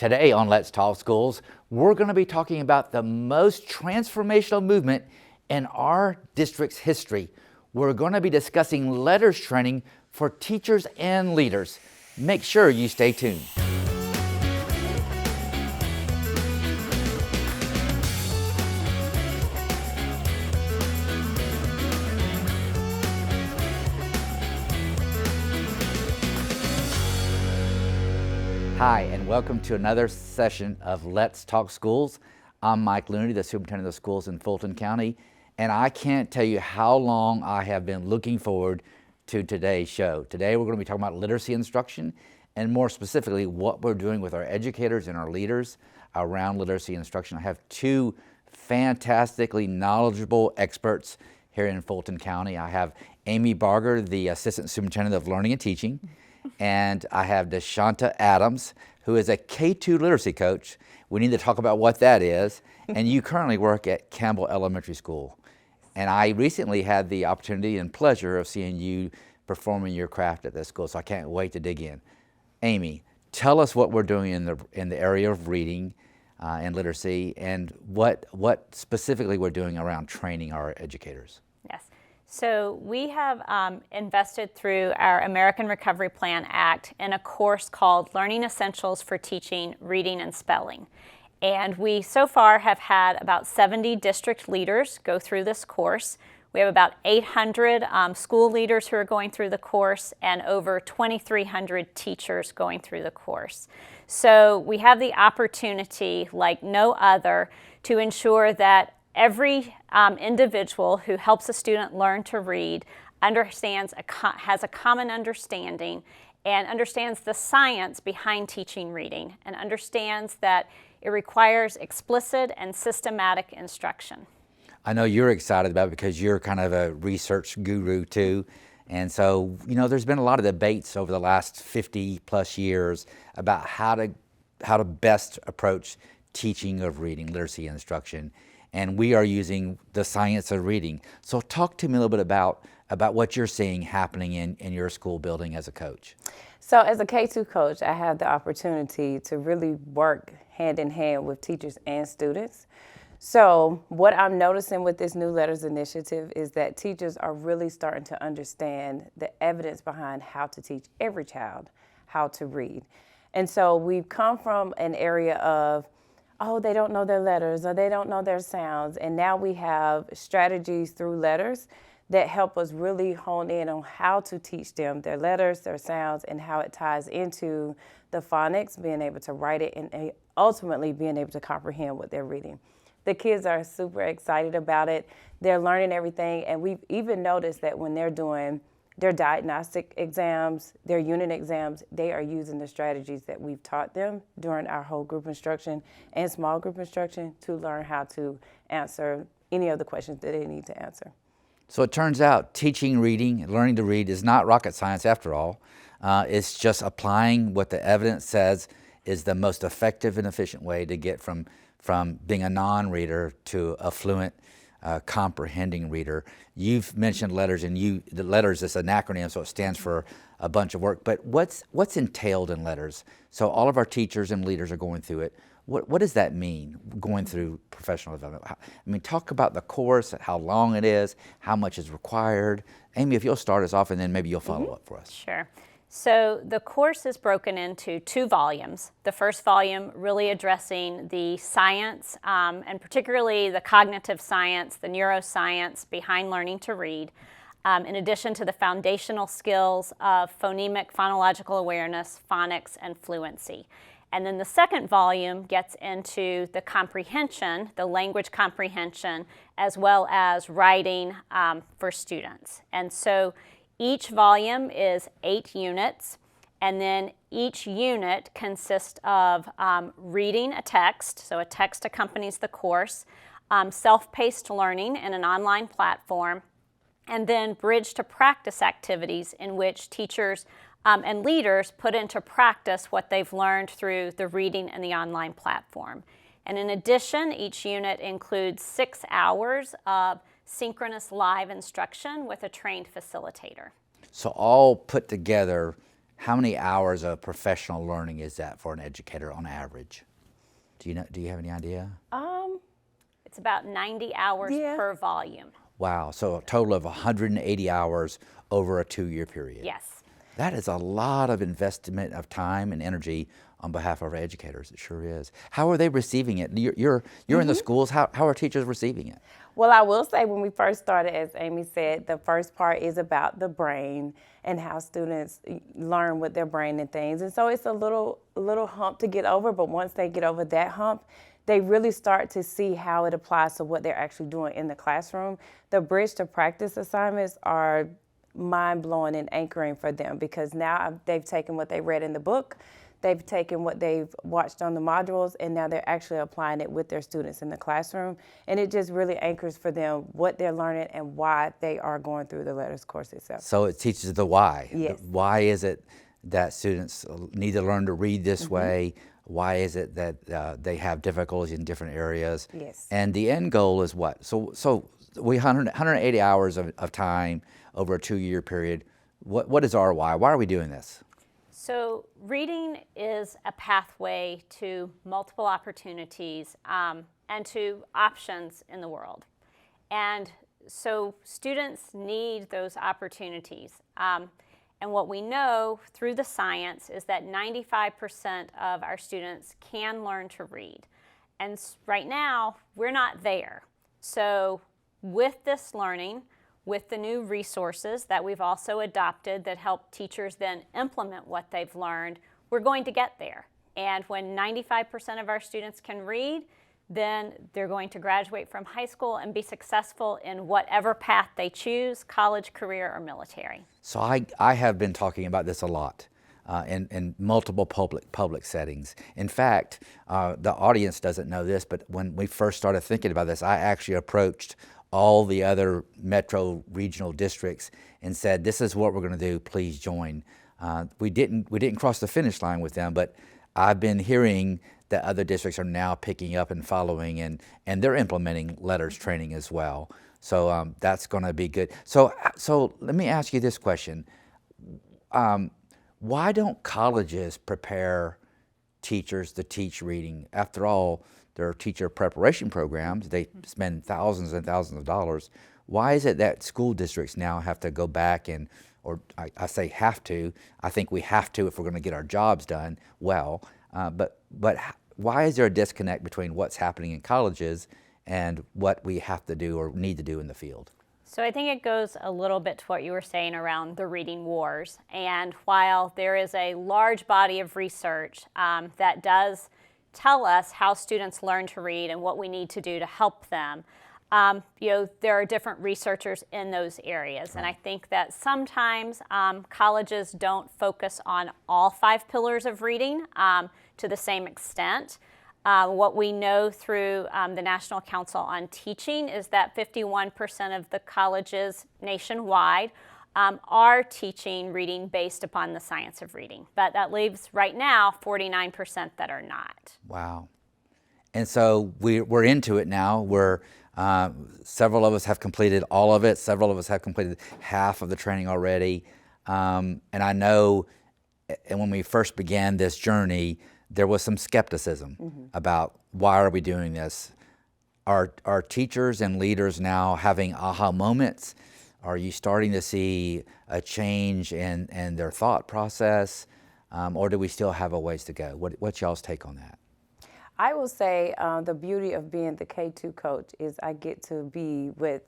Today on Let's Talk Schools, we're going to be talking about the most transformational movement in our district's history. We're going to be discussing letters training for teachers and leaders. Make sure you stay tuned. Hi, and welcome to another session of Let's Talk Schools. I'm Mike Looney, the superintendent of schools in Fulton County, and I can't tell you how long I have been looking forward to today's show. Today we're going to be talking about literacy instruction, and more specifically, what we're doing with our educators and our leaders around literacy instruction. I have two fantastically knowledgeable experts here in Fulton County. I have Amy Barger, the Assistant Superintendent of Learning and Teaching, and I have Deshanta Adams, who is a K-2 literacy coach. We need to talk about what that is. And you currently work at Campbell Elementary School. And I recently had the opportunity and pleasure of seeing you performing your craft at this school, so I can't wait to dig in. Amy, tell us what we're doing in the area of reading and literacy, and what specifically we're doing around training our educators. Yes. So we have invested through our American Recovery Plan Act in a course called Learning Essentials for Teaching Reading and Spelling. And we so far have had about 70 district leaders go through this course. We have about 800 school leaders who are going through the course and over 2,300 teachers going through the course. So we have the opportunity, like no other, to ensure that every individual who helps a student learn to read understands, has a common understanding, and understands the science behind teaching reading, and understands that it requires explicit and systematic instruction. I know you're excited about it because you're kind of a research guru too. And so, you know, there's been a lot of debates over the last 50 plus years about how to best approach teaching of reading, literacy instruction. And we are using the science of reading. So talk to me a little bit about what you're seeing happening in your school building as a coach. So as a K-2 coach, I have the opportunity to really work hand in hand with teachers and students. So what I'm noticing with this New Letters initiative is that teachers are really starting to understand the evidence behind how to teach every child how to read. And so we've come from an area of, oh, they don't know their letters or they don't know their sounds. And now we have strategies through letters that help us really hone in on how to teach them their letters, their sounds, and how it ties into the phonics, being able to write it, and ultimately being able to comprehend what they're reading. The kids are super excited about it. They're learning everything, and we've even noticed that when they're doing their diagnostic exams, their unit exams, they are using the strategies that we've taught them during our whole group instruction and small group instruction to learn how to answer any of the questions that they need to answer. So it turns out teaching reading, learning to read is not rocket science after all. It's just applying what the evidence says is the most effective and efficient way to get from being a non-reader to a fluent comprehending reader. You've mentioned letters, and the letters is an acronym, so it stands for a bunch of work. But what's entailed in letters? So all of our teachers and leaders are going through it. What does that mean, going through professional development? I mean, talk about the course, how long it is, how much is required. Amy, if you'll start us off, and then maybe you'll follow up for us. Sure. So the course is broken into 2 volumes. The first volume really addressing the science, and particularly the cognitive science, the neuroscience behind learning to read, in addition to the foundational skills of phonemic, phonological awareness, phonics, and fluency. And then the second volume gets into the comprehension, the language comprehension, as well as writing for students. And so each volume is 8 units, and then each unit consists of reading a text, so a text accompanies the course, self-paced learning in an online platform, and then bridge to practice activities in which teachers and leaders put into practice what they've learned through the reading and the online platform. And in addition, each unit includes 6 hours of synchronous live instruction with a trained facilitator. So all put together, how many hours of professional learning is that for an educator on average? Do you have any idea? It's about 90 hours Yeah. per volume. Wow, so a total of 180 hours over a 2-year period. Yes. That is a lot of investment of time and energy on behalf of our educators. It sure is. How are they receiving it? You're in the schools. How are teachers receiving it? Well, I will say when we first started, as Amy said, the first part is about the brain and how students learn with their brain and things. And so it's a little hump to get over, but once they get over that hump, they really start to see how it applies to what they're actually doing in the classroom. The bridge to practice assignments are mind-blowing and anchoring for them because now they've taken what they read in the book, they've taken what they've watched on the modules, and now they're actually applying it with their students in the classroom. And it just really anchors for them what they're learning and why they are going through the letters course itself. So it teaches the why. Yes. Why is it that students need to learn to read this way? Why is it that they have difficulties in different areas? Yes. And the end goal is what? So we 180 hours of time over a 2-year period. What is our why? Why are we doing this? So reading is a pathway to multiple opportunities and to options in the world. And so students need those opportunities. And what we know through the science is that 95% of our students can learn to read. And right now, we're not there. So with this learning, with the new resources that we've also adopted that help teachers then implement what they've learned, we're going to get there. And when 95% of our students can read, then they're going to graduate from high school and be successful in whatever path they choose, college, career, or military. So I have been talking about this a lot in multiple public settings. In fact, the audience doesn't know this, but when we first started thinking about this, I actually approached all the other metro regional districts and said, this is what we're going to do, please join. We didn't cross the finish line with them, but I've been hearing that other districts are now picking up and following, and they're implementing letters training as well. So that's going to be good. So let me ask you this question. Why don't colleges prepare teachers to teach reading? After all, there are teacher preparation programs. They spend thousands and thousands of dollars. Why is it that school districts now have to go back and, or I say have to, I think we have to if we're going to get our jobs done well, but why is there a disconnect between what's happening in colleges and what we have to do or need to do in the field? So I think it goes a little bit to what you were saying around the reading wars. And while there is a large body of research that does tell us how students learn to read and what we need to do to help them, there are different researchers in those areas. And I think that sometimes colleges don't focus on all 5 pillars of reading to the same extent. What we know through the National Council on Teaching is that 51% of the colleges nationwide are teaching reading based upon the science of reading. But that leaves right now 49% that are not. Wow. And so we're into it now. Several of us have completed all of it. Several of us have completed half of the training already. And I know, and when we first began this journey, there was some skepticism about why are we doing this? Are teachers and leaders now having aha moments? Are you starting to see a change in their thought process? Or do we still have a ways to go? What's y'all's take on that? I will say the beauty of being the K-2 coach is I get to be with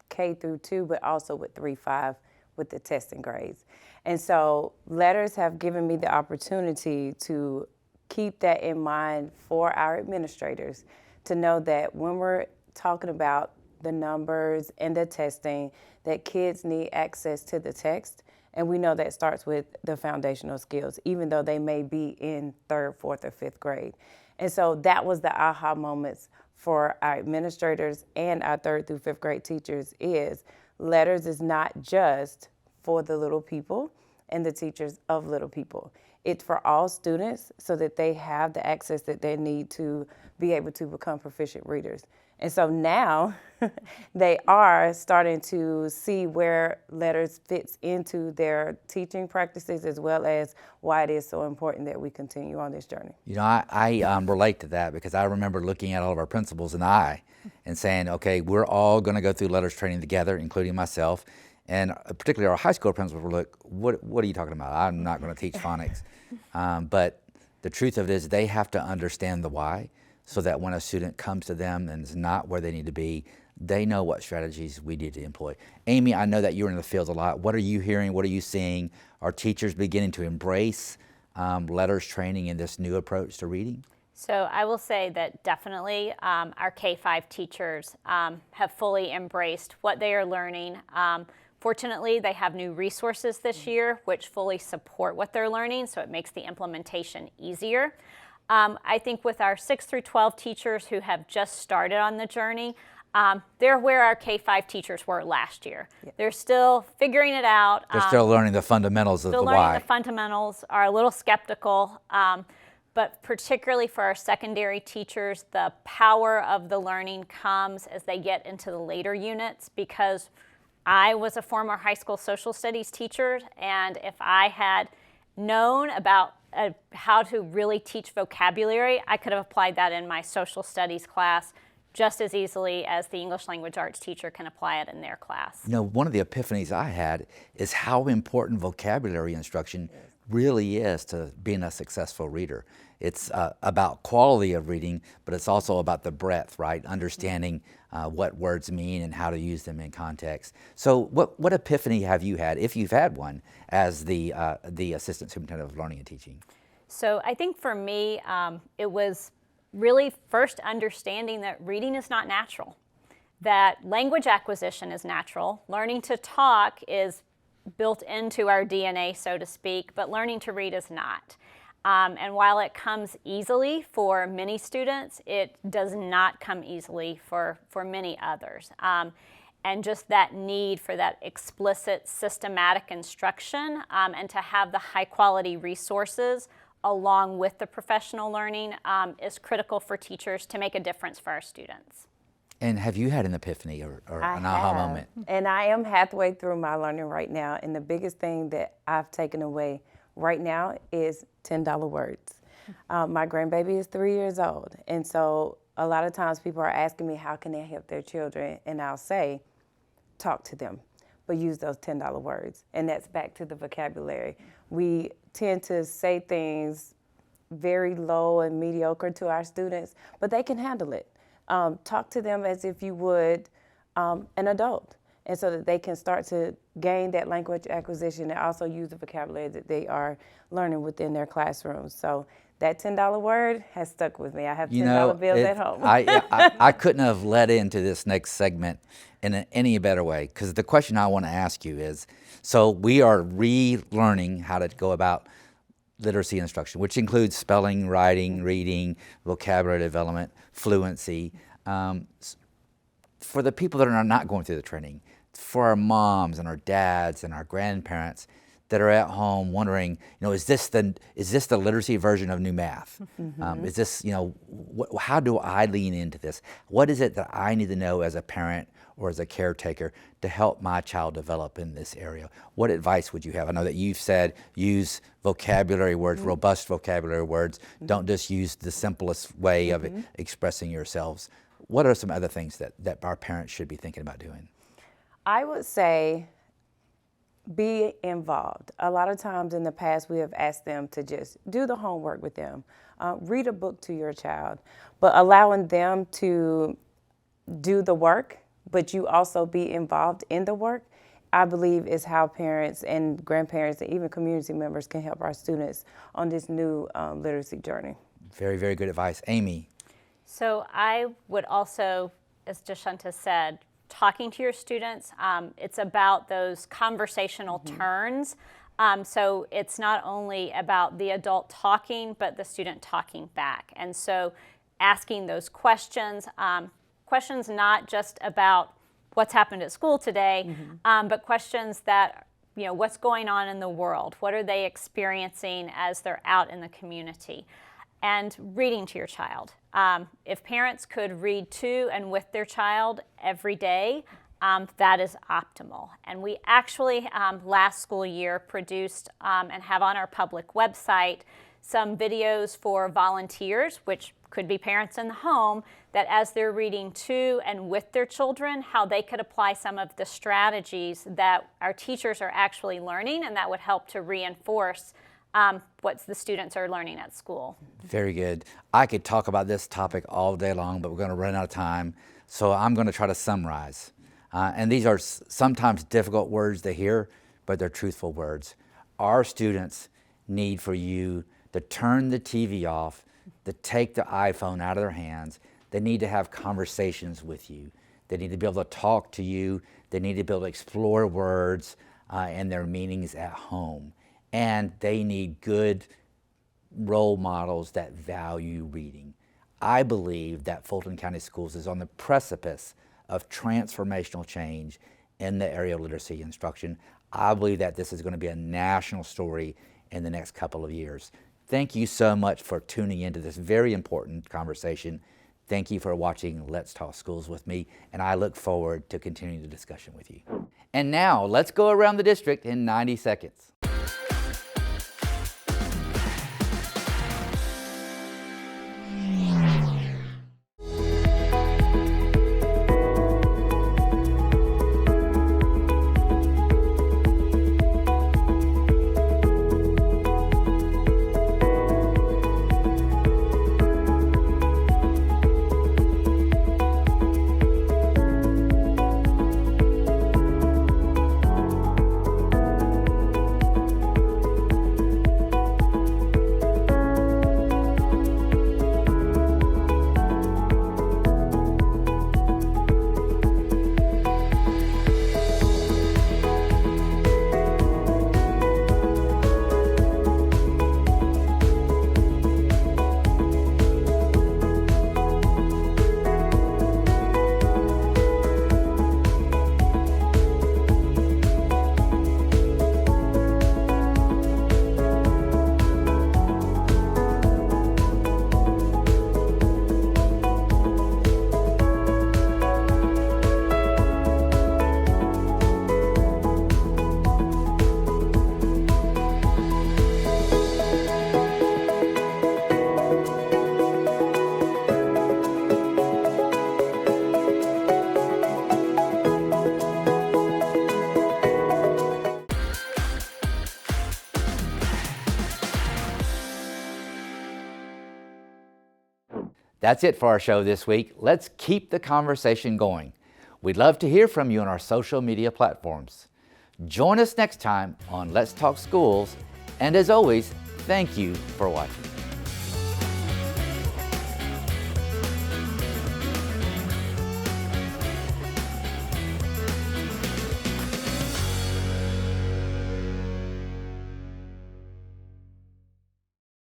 K through 2, but also with 3-5 with the testing grades. And so letters have given me the opportunity to keep that in mind for our administrators, to know that when we're talking about the numbers and the testing, that kids need access to the text. And we know that starts with the foundational skills, even though they may be in 3rd, 4th, or 5th grade. And so that was the aha moments for our administrators and our 3rd through 5th grade teachers is letters is not just for the little people and the teachers of little people. It's for all students so that they have the access that they need to be able to become proficient readers. And so now they are starting to see where letters fits into their teaching practices, as well as why it is so important that we continue on this journey. You know, I relate to that because I remember looking at all of our principals and saying, okay, we're all going to go through letters training together, including myself. And particularly our high school principals were like, what are you talking about? I'm not going to teach phonics. But the truth of it is they have to understand the why, so that when a student comes to them and is not where they need to be, they know what strategies we need to employ. Amy, I know that you're in the field a lot. What are you hearing? What are you seeing? Are teachers beginning to embrace letters training in this new approach to reading? So I will say that definitely our K-5 teachers have fully embraced what they are learning. Fortunately, they have new resources this year which fully support what they're learning, so it makes the implementation easier. I think with our 6 through 12 teachers who have just started on the journey, they're where our K-5 teachers were last year. Yeah. They're still figuring it out. They're still learning the fundamentals of the why. Still learning the fundamentals, are a little skeptical. But particularly for our secondary teachers, the power of the learning comes as they get into the later units, because I was a former high school social studies teacher, and if I had known about how to really teach vocabulary, I could have applied that in my social studies class just as easily as the English language arts teacher can apply it in their class. You know, one of the epiphanies I had is how important vocabulary instruction really is to being a successful reader. It's about quality of reading, but it's also about the breadth, right? Understanding what words mean and how to use them in context. So what epiphany have you had, if you've had one, as the Assistant Superintendent of Learning and Teaching? So I think for me, it was really first understanding that reading is not natural, that language acquisition is natural, learning to talk is built into our DNA, so to speak, but learning to read is not. And while it comes easily for many students, it does not come easily for many others. And just that need for that explicit, systematic instruction and to have the high quality resources along with the professional learning is critical for teachers to make a difference for our students. And have you had an epiphany or an aha moment? And I am halfway through my learning right now, and the biggest thing that I've taken away right now is $10 words. My grandbaby is 3 years old, and so a lot of times people are asking me how can they help their children, and I'll say, talk to them, but use those $10 words. And that's back to the vocabulary. We tend to say things very low and mediocre to our students, but they can handle it. Talk to them as if you would an adult, and so that they can start to gain that language acquisition and also use the vocabulary that they are learning within their classrooms. So that $10 word has stuck with me. I have $10 bills at home. I couldn't have led into this next segment in any better way, because the question I want to ask you is, so we are relearning how to go about literacy instruction, which includes spelling, writing, reading, vocabulary development, fluency. For the people that are not going through the training, for our moms and our dads and our grandparents that are at home wondering, is this the literacy version of new math? Mm-hmm. Is this, how do I lean into this? What is it that I need to know as a parent or as a caretaker to help my child develop in this area? What advice would you have? I know that you've said use vocabulary words, mm-hmm. robust vocabulary words. Mm-hmm. Don't just use the simplest way of mm-hmm. expressing yourselves. What are some other things that our parents should be thinking about doing? I would say be involved. A lot of times in the past, we have asked them to just do the homework with them, read a book to your child, but allowing them to do the work, but you also be involved in the work, I believe is how parents and grandparents and even community members can help our students on this new literacy journey. Very, very good advice. Amy? So I would also, as Jashunta said, talking to your students, it's about those conversational mm-hmm. turns. So it's not only about the adult talking, but the student talking back. And so asking those questions, questions not just about what's happened at school today, mm-hmm. But questions that, what's going on in the world? What are they experiencing as they're out in the community? and reading to your child. If parents could read to and with their child every day, that is optimal. And we actually, last school year, produced and have on our public website some videos for volunteers, which could be parents in the home, that as they're reading to and with their children, how they could apply some of the strategies that our teachers are actually learning, and that would help to reinforce what the students are learning at school. Very good. I could talk about this topic all day long, but we're going to run out of time. So I'm going to try to summarize. And these are sometimes difficult words to hear, but they're truthful words. Our students need for you to turn the TV off, to take the iPhone out of their hands. They need to have conversations with you. They need to be able to talk to you. They need to be able to explore words and their meanings at home. And they need good role models that value reading. I believe that Fulton County Schools is on the precipice of transformational change in the area of literacy instruction. I believe that this is going to be a national story in the next couple of years. Thank you so much for tuning into this very important conversation. Thank you for watching Let's Talk Schools with me, and I look forward to continuing the discussion with you. And now, let's go around the district in 90 seconds. That's it for our show this week. Let's keep the conversation going. We'd love to hear from you on our social media platforms. Join us next time on Let's Talk Schools, and as always, thank you for watching.